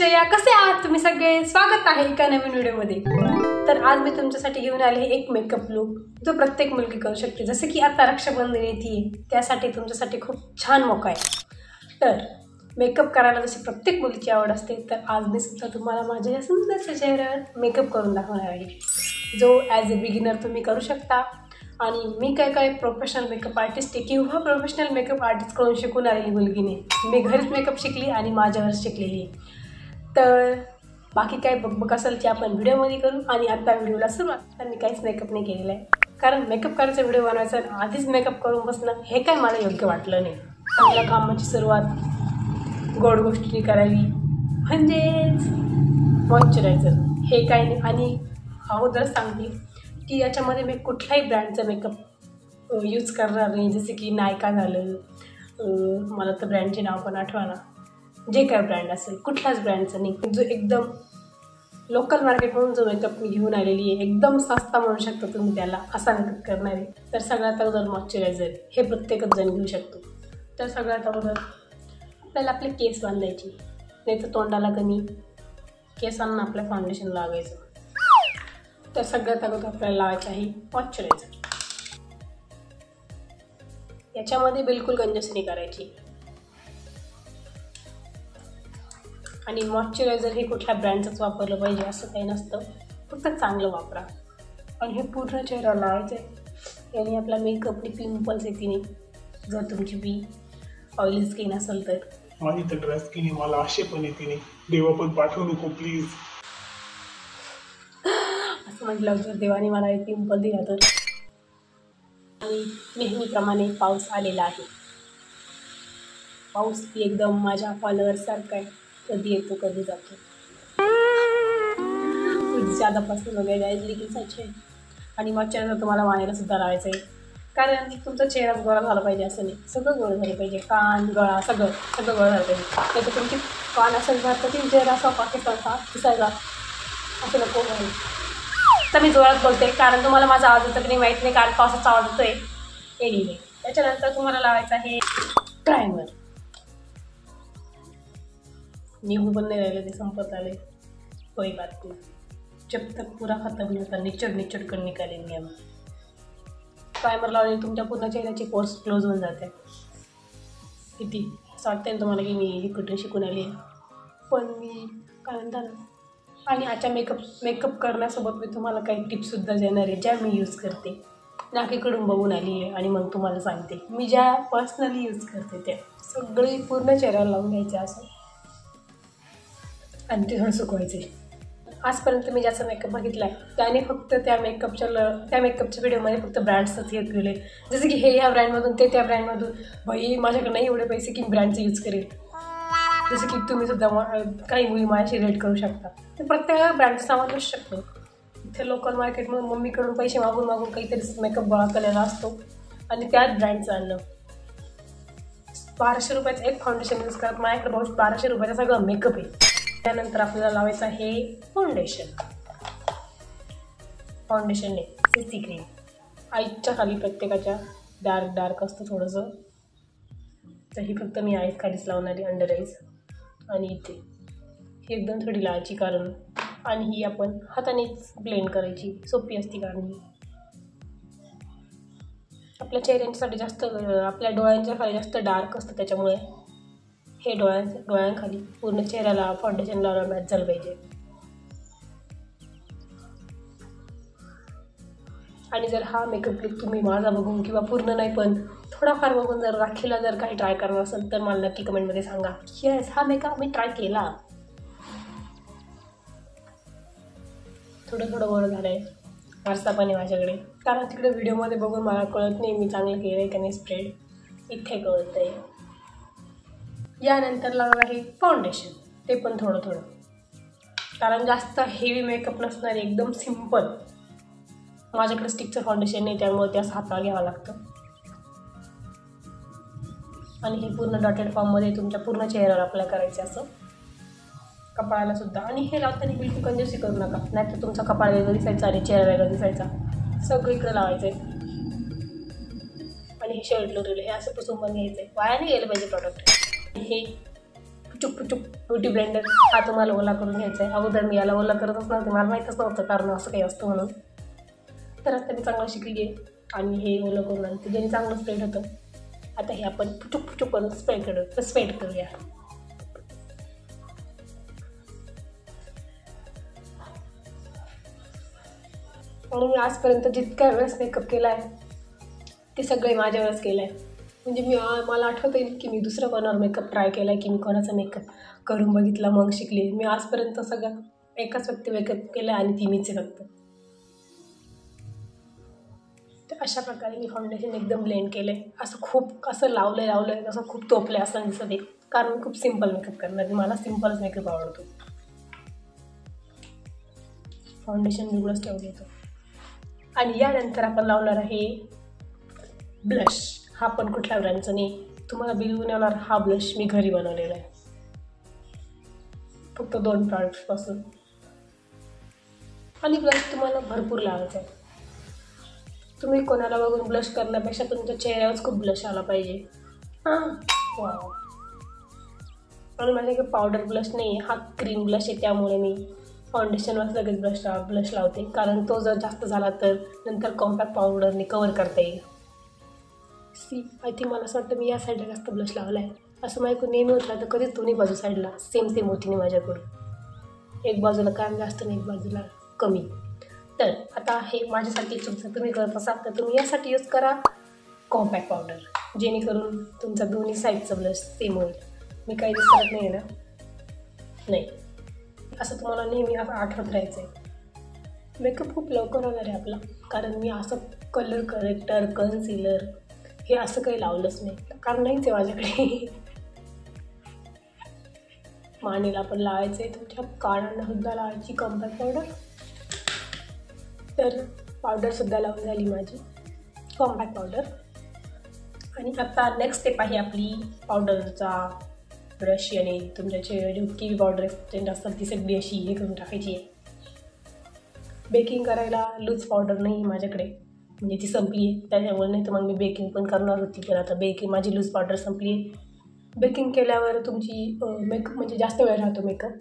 श्रेया, कसे आहात तुम्ही सगळे? स्वागत आहे एका नवीन व्हिडिओमध्ये। तर आज मी तुमच्यासाठी घेऊन आले एक मेकअप लुक जो प्रत्येक मुलगी करू शकते। जसे की आता रक्षाबंधन येते, त्यासाठी तुमच्यासाठी खूप छान मौका आहे। तर मेकअप करायला जशी प्रत्येक मुलीची आवड असते, तर आज मी सुद्धा तुम्हाला माझ्या या सुंदरशा चेहऱ्यावर मेकअप करून दाखवणार आहे, जो ॲज अ बिगिनर तुम्ही करू शकता। आणि मी काय प्रोफेशनल मेकअप आर्टिस्ट आहे किंवा प्रोफेशनल मेकअप आर्टिस्टकडून शिकून आलेली मुलगी नाही, मी घरीच मेकअप शिकली आणि माझ्यावर शिकलेली आहे। तर बाकी काय बघ असेल की आपण व्हिडिओमध्ये करू। आणि आता व्हिडिओला सुरुवात। तर मी काहीच मेकअप नाही केलेला आहे, कारण मेकअप करायचा व्हिडिओ बनवायचा आधीच मेकअप करून बसणं हे काय मला योग्य वाटलं नाही। आपल्या कामाची सुरुवात गोड गोष्टी करावी, म्हणजेच मॉइश्चरायझर हे काय नाही। आणि अगोदर सांगते की याच्यामध्ये मी कुठल्याही ब्रँडचा मेकअप यूज करणार नाही, जसे की नायका झालं, मला तर ब्रँडचे नाव पण आठवना, जे काय ब्रँड असेल कुठल्याच ब्रँडचं नाही। जो एकदम लोकल मार्केटमधून जो मेकअप मी घेऊन आलेली आहे, एकदम सस्ता म्हणू शकता तुम्ही त्याला, असा मेकअप करणार आहे। तर सगळ्यात अगोदर मॉइश्चरायझर हे प्रत्येकच जण घेऊ शकतो। तर सगळ्यात अगोदर आपल्याला आपले केस बांधायचे, नाही तर तोंडाला कमी, केसांना आपल्या फाउंडेशन लावायचं। तर सगळ्यात अगोदर आपल्याला लावायचं आहे मॉइश्चरायझर। याच्यामध्ये बिलकुल कंजूसी नाही करायची। आणि मॉइश्चरायझर हे कुठल्या ब्रँडचंच वापरलं पाहिजे असं काही नसतं, फक्त चांगलं वापरा। आणि हे पूर्ण चेहऱ्यावर लावायचं आहे, याने आपला मेकअपनी पिंपल्स येते नाही, जर तुमची बी ऑइली स्किन असेल तर। माझी तर ड्राय स्किन आहे, मला असे पण येते नाही, देवा पण पाठवू नको प्लीज। असं म्हटलं जर देवाने मला एक पिंपल दिला तर। आणि नेहमीप्रमाणे पाऊस आलेला आहे, पाऊस एकदम माझ्या फॉलोअर्ससारखा आहे, कधी येतो कधी जातो, ज़्यादा पसंद हो गया गाइस, लेकिन सच है। आणि मॉइश्चरायझर तुम्हाला मानेला सुद्धा लावायचं आहे, कारण तुमचा चेहरा गोळा झाला पाहिजे असं नाही, सगळं गोळा झालं पाहिजे, कान गळा सगळं गोळा झालं पाहिजे। नाही तर तुमची कान असेल तर तीन चेहरा असा पाकिस्तानचा दिसायला असं नको व्हायला। तर मी जोरात बोलते, कारण तुम्हाला माझा आवाज येतो की नाही माहीत नाही, कारण पावसाचा आवाज येतोय एनिवे। त्याच्यानंतर तुम्हाला लावायचं आहे प्रायमर। निघू पण नाही राहिलं, ते संपत आले, कोई बात नाही, जब तक पूरा खत्म नहीं होता निचड़ कर निकालेंगे हम। प्रायमर लावल्याने तुमच्या पूर्ण चेहऱ्याचे पोर्स क्लोज होऊन जाते। किती असं वाटतं ना तुम्हाला की मी कुठे शिकून आली आहे, पण मी काय म्हणतात ना। आणि आजच्या मेकअप करण्यासोबत मी तुम्हाला काही टिप्ससुद्धा देणार आहे, ज्या मी यूज करते, नाकीकडून बघून आली आहे आणि मग तुम्हाला सांगते मी ज्या पर्सनली यूज करते त्या सगळे पूर्ण चेहऱ्याला लावून घ्यायचे असं, आणि ते थोडं सुकवायचे। आजपर्यंत मी ज्याचा मेकअप बघितला आहे त्याने फक्त त्या मेकअपच्या व्हिडिओमध्ये फक्त ब्रँड्सच येत गेले, जसं की हे ह्या ब्रँडमधून ते त्या ब्रँडमधून। बाई माझ्याकडे नाही एवढे पैसे की ब्रँडचं यूज करेल, जसं की तुम्ही सुद्धा काही मुली माझ्याशी रेट करू शकता। तर प्रत्येक ब्रँडचं सामान असू शकतो। इथे लोकल मार्केटमधून मम्मीकडून पैसे मागून काहीतरी मेकअप गोळा केलेला असतो, आणि त्याच ब्रँडचं आणलं। 1200 रुपयाचं एक फाउंडेशन यूज करत, माझ्याकडे बहुत 1200 रुपयाचा सगळं मेकअप आहे। त्यानंतर आपल्याला लावायचं आहे फाउंडेशन नाही, सीसी क्रीम। आईच्या खाली प्रत्येकाच्या डार्क असतं थोडंसं, तर ही फक्त मी आईज खालीच लावणार आहे, अंडर आईज। आणि इथे ही एकदम थोडी लावायची, कारण आणि ही आपण हातानेच ब्लेंड करायची, सोपी असते। कारण ही आपल्या चेहऱ्यांसाठी जास्त, आपल्या डोळ्यांच्या खाली जास्त डार्क असतं, त्याच्यामुळे हे डोळ्यांखाली पूर्ण चेहऱ्याला फाउंडेशन लावलं मॅच झालं पाहिजे। आणि जर हा मेकअप लुक तुम्ही माझा बघून किंवा पूर्ण नाही पण थोडाफार बघून जर राखीला जर काही ट्राय करणार असेल, तर मला नक्की कमेंटमध्ये सांगा की येस हा मेकअप मी ट्राय केला। थोडं गोळं झालं आहे, वारसा पण आहे माझ्याकडे, कारण तिकडे व्हिडिओमध्ये बघून मला कळत नाही मी चांगलं केलं आहे का नाही स्प्रेड, इथे कळतं आहे। यानंतर लावणार आहे फाउंडेशन, ते पण थोडं, कारण जास्त हेवी मेकअप नसणार, एकदम सिम्पल। माझ्याकडे स्टिकचं फाउंडेशन नाही, त्यामुळे ते असं हातावर घ्यावं लागतं। आणि हे पूर्ण डॉटेड फॉर्ममध्ये तुमच्या पूर्ण चेहऱ्यावर अप्लाय करायचं असं, कपाळाला सुद्धा। आणि हे लावताना बिलकुल कंजूसी करू नका, नाही तर तुमचा कपाळ वेगळं दिसायचा आणि चेहरा वेगळा दिसायचा, सगळीकडे लावायचं आहे। आणि हे शेड लोरेल हे असं पुसून पण घ्यायचं आहे, वाया नाही गेलं पाहिजे प्रॉडक्ट। हे पुचुक ब्युटी ब्लेंडर हा तुम्हाला ओला करून घ्यायचा आहे. अगोदर मी याला ओला करतच नव्हते, मला माहीतच नव्हतं कारण असं काही असतं म्हणून. तर आता मी चांगलं शिकली आहे आणि हे ओलं करून आणते ज्याने चांगलं स्प्रेड होतं. आता हे आपण पुचुक करून स्प्रेड करूया. आणि मी आजपर्यंत जितक्या वेळेस मेकअप केला आहे ते सगळे माझ्या वेळेस केलं आहे. म्हणजे मला आठवत येईल की मी दुसरं कोणावर मेकअप ट्राय केला आहे की मी कोणाचा मेकअप करून बघितला मग शिकले. मी आजपर्यंत सगळं एकाच व्यक्ती मेकअप केलं आहे आणि ती मीच आहे फक्त. तर अशा प्रकारे मी फाउंडेशन एकदम ब्लेंड केलं आहे. असं लावलं असं खूप तोपलं आहे असं दिसत आहे कारण मी खूप सिम्पल मेकअप करणार. मला सिम्पलच मेकअप आवडतो. फाउंडेशन वेगळंच ठेवलं येतो. आणि यानंतर आपण लावणार आहे ब्लश. हा पण कुठल्या ब्रँडचा नाही, तुम्हाला बिलवून येणार हा ब्लश मी घरी बनवलेला आहे फक्त 2 प्रॉडक्ट्सपासून. आणि ब्लश तुम्हाला भरपूर लावायचा आहे. तुम्ही कोणाला बघून ब्लश करण्यापेक्षा तुमच्या चेहऱ्यावरच खूप ब्लश आला पाहिजे. वा. आणि माझ्याकडे पावडर ब्लश नाही आहे, हा क्रीम ब्लश आहे. त्यामुळे मी फाउंडेशनवर लगेच ब्लश लावते कारण तो जर जास्त झाला तर नंतर कॉम्पॅक्ट पावडरने कवर करता येईल. आय थिंक मला असं वाटतं मी या साईडला जास्त ब्लश लावला आहे. असं माझ्याकडून नेहमी होतं तर कधीच दोन्ही बाजू साईडला सेम होती नाही माझ्याकडून. एक बाजूला काम जास्त नाही, एक बाजूला कमी. तर आता हे माझ्यासाठी जर तुम्ही करत असाल तर तुम्ही यासाठी यूज करा कॉम्पॅक्ट पावडर, जेणेकरून तुमचा दोन्ही साईडचा ब्लश सेम होईल. मी काही दिसत नाही आहे ना, नाही असं तुम्हाला नेहमी असं आठवत राहायचं आहे. मेकअप खूप लवकर होणार आहे आपला कारण मी असं कलर करेक्टर कन्सिलर हे असं काही लावलंच नाही कारण नाहीच आहे माझ्याकडे. मानेला पण लावायचं आहे, तुमच्या कानांना सुद्धा लावायची कॉम्पॅक्ट पावडर. तर पावडरसुद्धा लावून झाली माझी कॉम्पॅक्ट पावडर. आणि आता नेक्स्ट स्टेप आहे आपली पावडरचा ब्रश आणि तुमच्या जितकी पावडर एक्सटेंड असतात ती सगळी अशी हे करून टाकायची आहे. बेकिंग करायला लूज पावडर नाही माझ्याकडे, म्हणजे ती संपली आहे त्याच्यामुळे. नाही तर मग मी बेकिंग पण करणार होती पण आता माझी लूज पावडर संपली आहे. बेकिंग केल्यावर तुमची मेकअप म्हणजे जास्त वेळ राहतो मेकअप,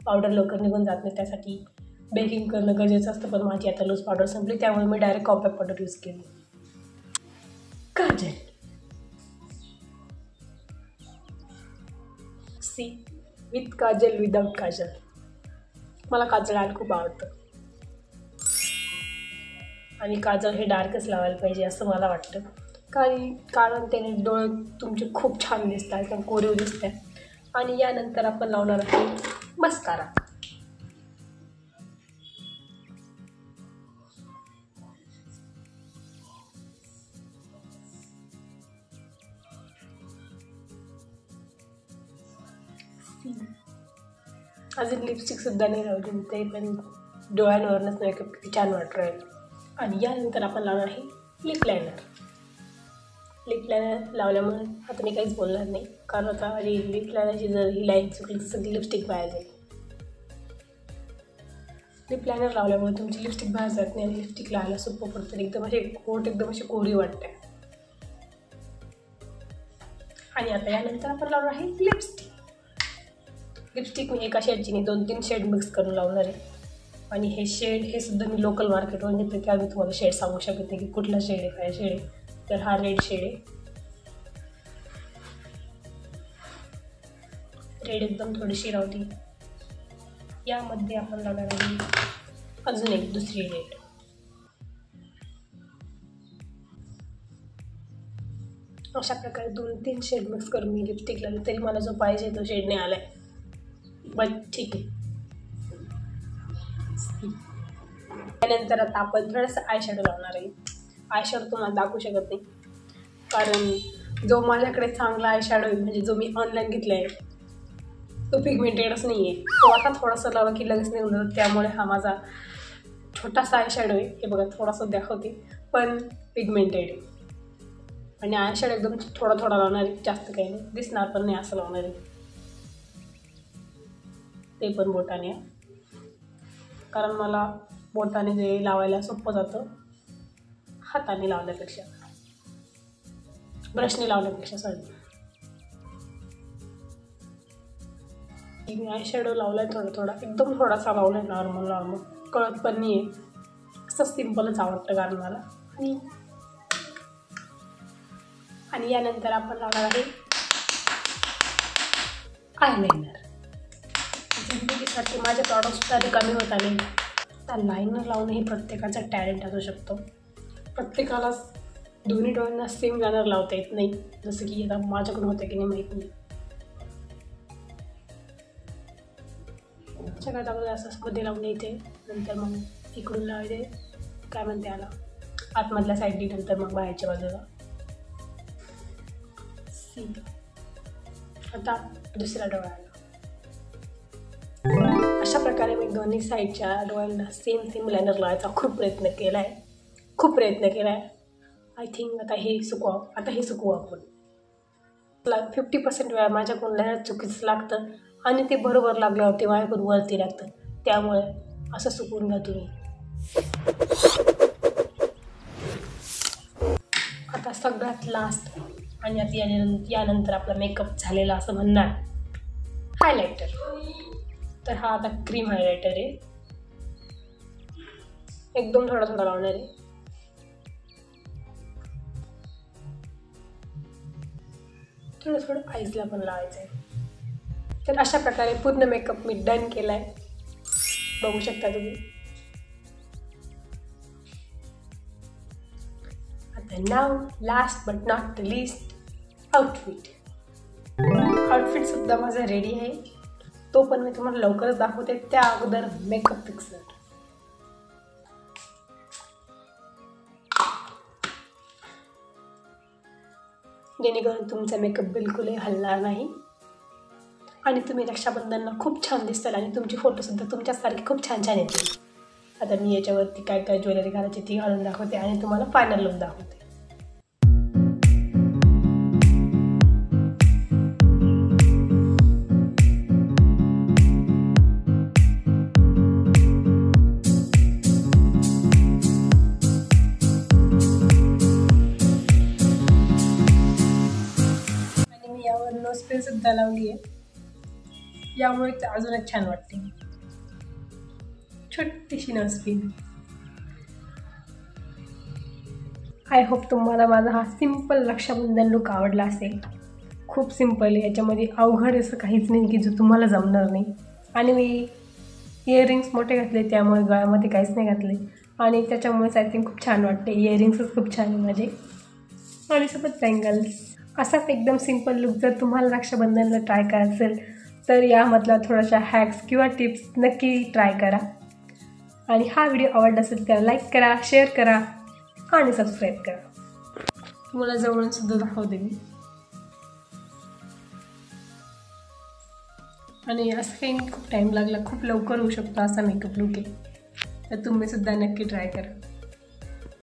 पावडर लवकर निघून जात नाही, त्यासाठी बेकिंग करणं गरजेचं असतं. पण माझी आता लूज पावडर संपली त्यामुळे मी डायरेक्ट कॉम्पॅक्ट पावडर यूज केली. Kajal with Kajal without Kajal. मला काजल आर्ट खूप आवडतं आणि काजल हे डार्कच लावायला पाहिजे असं मला वाटतं कारण त्याने डोळे तुमचे खूप छान दिसतात, एकदम कोरीव दिसतात. आणि यानंतर आपण लावणार आहे मस्कारा. अजून लिपस्टिकसुद्धा नाही लावली ते पण डोळ्यांवरनंच मेकअप किती छान वाटत राहील. आणि यानंतर आपण लावणार आहे लिप लायनर. लिप लायनर लावल्यामुळे आता मी काहीच बोलणार नाही कारण आता लिप लायनरची जर ही लाईन चुकली तर सगळी लिपस्टिक बाहेर जाईल. लिप लायनर लावल्यामुळे तुमची लिपस्टिक बाहेर जात नाही आणि लिपस्टिक लावायला सोपं पडतं. एकदम अशी कोरी वाटते. आणि आता यानंतर आपण लावणार आहे लिपस्टिक. लिपस्टिक मी एका शेडची नाही 2-3 शेड मिक्स करून लावणार आहे. आणि हे शेड हे सुद्धा मी लोकल मार्केटवरून घेतले त्यावर मी तुम्हाला शेड सांगू शकत नाही की कुठला शेड आहे काय शेड आहे. तर हा रेड शेड आहे. रेड एकदम थोडीशी राहती. यामध्ये आपण लावणार आहे अजून एक दुसरी रेड. अशा प्रकारे 2-3 शेड मिक्स करून मी लिपस्टिक लावली तरी मला जो पाहिजे तो शेड नाही आला आहे, बट ठीक आहे. त्यानंतर आता आपण थोडंसं आय शॅडो लावणार आहे. आय शॅडो तुम्हाला दाखवू शकत नाही कारण जो माझ्याकडे चांगला आय शॅडो आहे म्हणजे जो मी ऑनलाईन घेतला आहे तो पिगमेंटेडच नाही आहे. तो आता थोडासा लावला की लगेच निघून जातो, त्यामुळे हा माझा छोटासा आय शॅडो आहे. हे बघा थोडासा दाखवते पण पिगमेंटेड आहे. आणि आय शॅडो एकदम थोडा लावणार आहे, जास्त काही नाही, दिसणार पण नाही असं लावणार आहे. ते पण बोटाने कारण मला बोटाने जे लावायला सोपं जातं हाताने लावल्यापेक्षा, ब्रशने लावल्यापेक्षा. सॉरी. मी आय शॅडो लावलाय थोडा एकदम थोडासा लावलाय, नॉर्मल कळत पण नाही आहे. असं सिम्पलच आवडतं कारण मला. आणि यानंतर आपण लावणार आहे आयलाइनर. जिंदगीसाठी माझे प्रॉडक्टसुद्धा कमी होत आले. तर लायनर लावणं हे प्रत्येकाचं टॅलेंट असू शकतो. प्रत्येकाला दोन्ही डोळ्यांना सेम लायनर लावता येत नाही, जसं की आता माझ्याकडून होतं की नाही माहीत नाही. सगळ्यात अगोदर असं मध्ये लावून येते, नंतर मग इकडून लावायचे काय म्हणते याला आतमधल्या साईडनी, नंतर मग बाहेरच्या बाजूला. आता दुसऱ्या डोळ्याला. अशा प्रकारे मी दोन्ही साईडच्या डोळ्यांना सेम लायनर लावायचा खूप प्रयत्न केला आहे. आय थिंक आता हे सुकवू आपण. 50% वेळा माझ्याकडून लायनर चुकीचं लागतं आणि ते बरोबर लागल्यावरती माझ्याकडून वरती लागतं. त्यामुळे असं सुकवून घ्या तुम्ही. आता सगळ्यात लास्ट आणि आता यानंतर आपला मेकअप झालेला असं म्हणणार हायलायटर. तर हा आता क्रीम हायलायटर आहे. एकदम थोडा लावणार आहे. थोडं आईजला पण लावायचं आहे. तर अशा प्रकारे पूर्ण मेकअप मी डन केला आहे, बघू शकता तुम्ही. आता नाव last but not the list, outfit सुद्धा माझा रेडी आहे. तो पण मी तुम्हाला लवकरच दाखवते. त्या अगोदर मेकअप फिक्सर. जेणेकरून तुमचा मेकअप बिलकुलही हलणार नाही आणि तुम्ही रक्षाबंधनला खूप छान दिसताल आणि तुमची फोटोसुद्धा तुमच्यासारखे खूप छान येतील. आता मी याच्यावरती काय काय ज्वेलरी घालायची ती घालून दाखवते आणि तुम्हाला फायनल लुक दाखवते. आणि मी यावर नोज पिन सुद्धा लावली आहे, यामुळे ते अजूनच छान वाटते. छोटीशी नोज पिन. आय होप तुम्हाला माझा हा सिम्पल रक्षाबंधन लुक आवडला असेल. खूप सिम्पल आहे, याच्यामध्ये अवघड असं काहीच नाही की जो तुम्हाला जमणार नाही. आणि मी इयरिंग्स मोठे घातले, त्यामुळे गळ्यामध्ये काहीच नाही घातले आणि त्याच्यामुळेच आय थिंक खूप छान वाटते. इयरिंग्सच खूप छान आहे माझे आणि सोबत बँगल्स. असाच एकदम सिम्पल लुक जर तुम्हाला रक्षाबंधनला ट्राय करायचं असेल तर यामधला थोड्याशा हॅक्स किंवा टिप्स नक्की ट्राय करा. आणि हा व्हिडिओ आवडला असेल तर लाईक करा, शेअर करा आणि सबस्क्राईब करा. तुम्हाला जवळून सुद्धा दाखवते मी. आणि असं काही खूप टाईम लागला, खूप लवकर होऊ शकतो असा मेकअप लुक आहे. तर तुम्ही सुद्धा नक्की ट्राय करा.